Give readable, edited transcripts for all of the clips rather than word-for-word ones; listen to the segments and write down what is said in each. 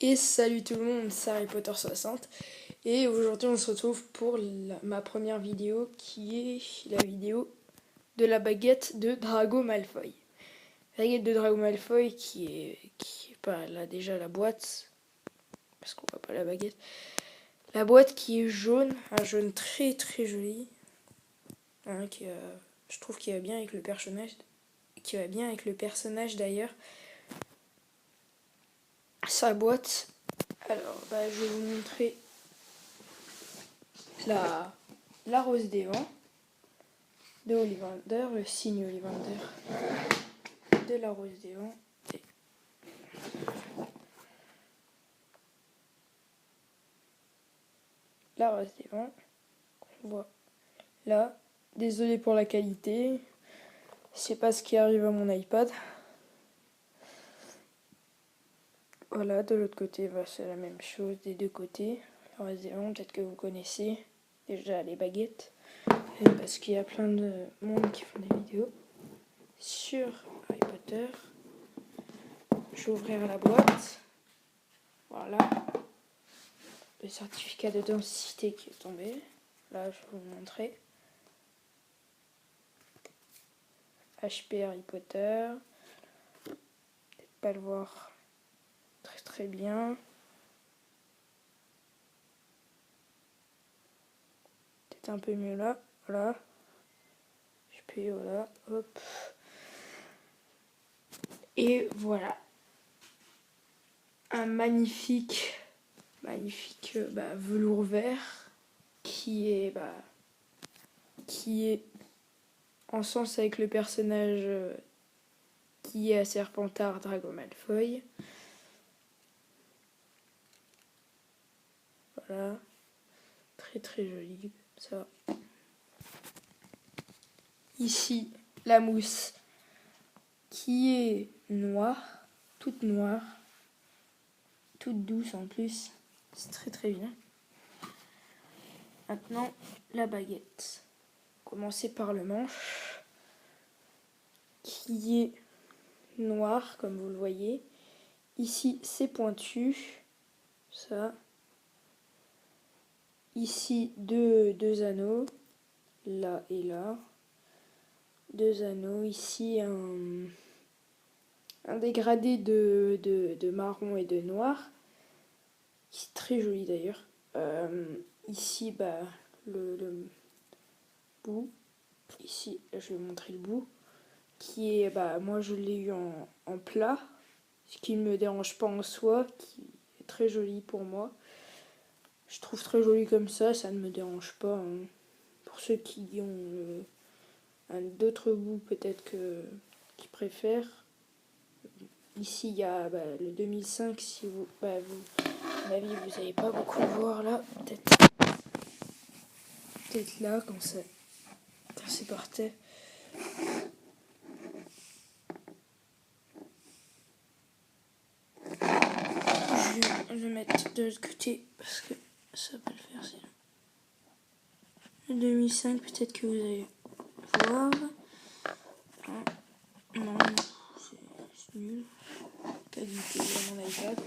Et salut tout le monde, c'est Harry Potter 60 et aujourd'hui on se retrouve pour ma première vidéo qui est la vidéo de la baguette de Drago Malfoy. La baguette de Drago Malfoy qui est pas là déjà la boîte, parce qu'on voit pas la baguette. La boîte qui est jaune, un jaune très très joli, hein, je trouve qu'il va bien avec le personnage d'ailleurs. Sa boîte, alors je vais vous montrer la rose des vents de Ollivander, le signe Ollivander de la rose des vents. La rose des vents, on voit là. Désolé pour la qualité, je sais pas ce qui arrive à mon iPad. Voilà, de l'autre côté, c'est la même chose des deux côtés. La rose des vents, peut-être que vous connaissez déjà les baguettes, parce qu'il y a plein de monde qui font des vidéos sur Harry Potter. Je vais ouvrir la boîte. Voilà. Le certificat de densité qui est tombé. Là, je vais vous montrer. HP Harry Potter. Peut-être pas le voir très très bien. Peut-être un peu mieux là. Voilà. HP, voilà. Hop. Et voilà. Un magnifique velours vert qui est en sens avec le personnage qui est à Serpentard, Drago Malfoy. Voilà. Très très joli, ça. Ici, la mousse qui est noire, toute douce en plus. C'est très très bien. Maintenant, la baguette. Commencer par le manche qui est noir comme vous le voyez. Ici, c'est pointu. Ça. Ici, deux anneaux. Là et là. Deux anneaux. Ici, un dégradé de marron et de noir. Qui est très joli d'ailleurs. Ici, le bout. Ici, je vais vous montrer le bout. Qui est, moi je l'ai eu en plat. Ce qui ne me dérange pas en soi. Qui est très joli pour moi. Je trouve très joli comme ça ne me dérange pas. Hein. Pour ceux qui ont d'autres goûts peut-être qui préfèrent. Ici il y a le 2005, si vous, à mon avis vous n'allez pas beaucoup le voir là, peut-être là quand c'est par terre. Je vais le mettre de l'autre côté parce que ça va pas le faire sinon. Le 2005 peut-être que vous allez voir. Non, c'est nul. Qualité de mon iPad.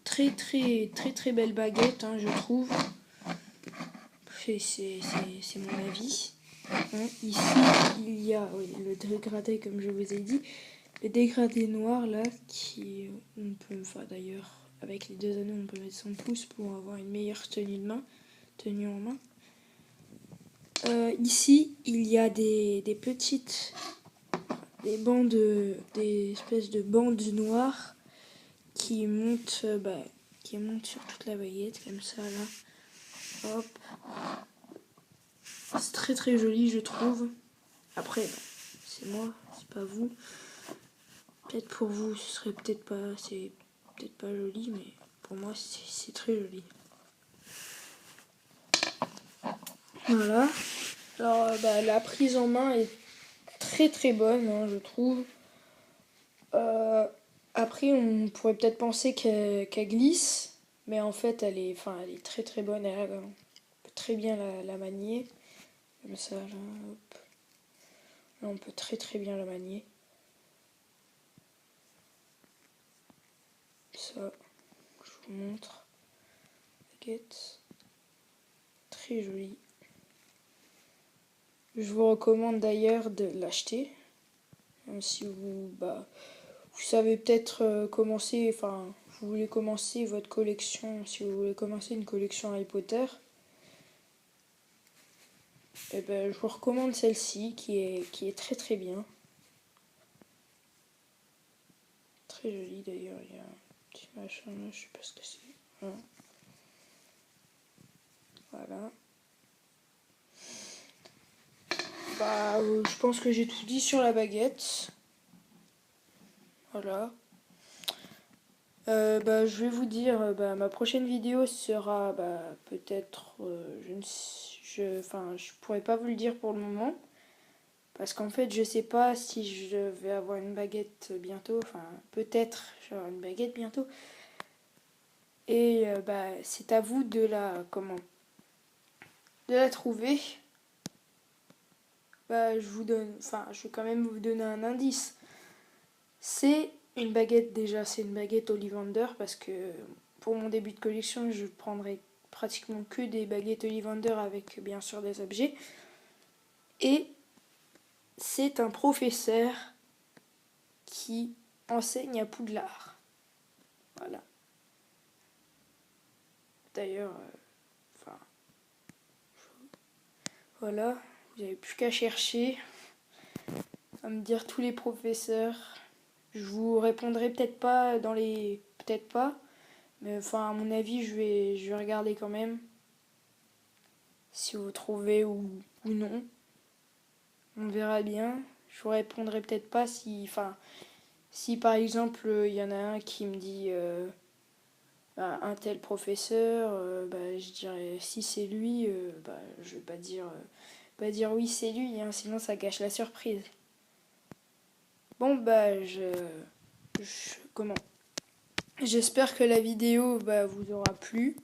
Très très très très belle baguette, hein, je trouve. C'est mon avis. Hein, ici, il y a le dégradé, comme je vous ai dit. Le dégradé noir, là, on peut, d'ailleurs, avec les deux anneaux, on peut mettre son pouce pour avoir une meilleure tenue en main. Ici, il y a des espèces de bandes noires qui montent sur toute la baguette, comme ça, là. Hop. C'est très très joli, je trouve. Après, c'est moi, c'est pas vous. Peut-être pour vous, ce serait peut-être pas joli, mais pour moi, c'est très joli. Voilà. Alors, la prise en main est très très bonne, hein, je trouve. Après, on pourrait peut-être penser qu'elle glisse, mais en fait, elle est très très bonne. On peut très bien la manier. Comme ça, là, hop. Là, on peut très très bien la manier. ça, je vous montre. Baguette. Très jolie. Je vous recommande d'ailleurs de l'acheter. Si vous savez peut-être commencer, enfin, vous voulez commencer votre collection, si vous voulez commencer une collection Harry Potter, eh ben, je vous recommande celle-ci qui est très très bien. Très jolie d'ailleurs, il y a un petit machin là, je sais pas ce que c'est. Voilà. Je pense que j'ai tout dit sur la baguette. Voilà. Je vais vous dire, ma prochaine vidéo sera peut-être, je pourrais pas vous le dire pour le moment, parce qu'en fait je sais pas si je vais avoir une baguette bientôt, enfin peut-être je vais avoir une baguette bientôt, et c'est à vous de la trouver. Je vais quand même vous donner un indice. C'est une baguette déjà, c'est une baguette Ollivander parce que pour mon début de collection, je prendrai pratiquement que des baguettes Ollivander avec bien sûr des objets. Et c'est un professeur qui enseigne à Poudlard. Voilà. D'ailleurs, voilà, vous n'avez plus qu'à chercher, à me dire tous les professeurs. Je vous répondrai peut-être pas peut-être pas, mais à mon avis, je vais regarder quand même si vous trouvez ou non. On verra bien. Je vous répondrai peut-être pas si par exemple il y en a un qui me dit un tel professeur, je dirais si c'est lui, je vais pas dire oui c'est lui, hein, sinon ça gâche la surprise. Bon comment? J'espère que la vidéo vous aura plu.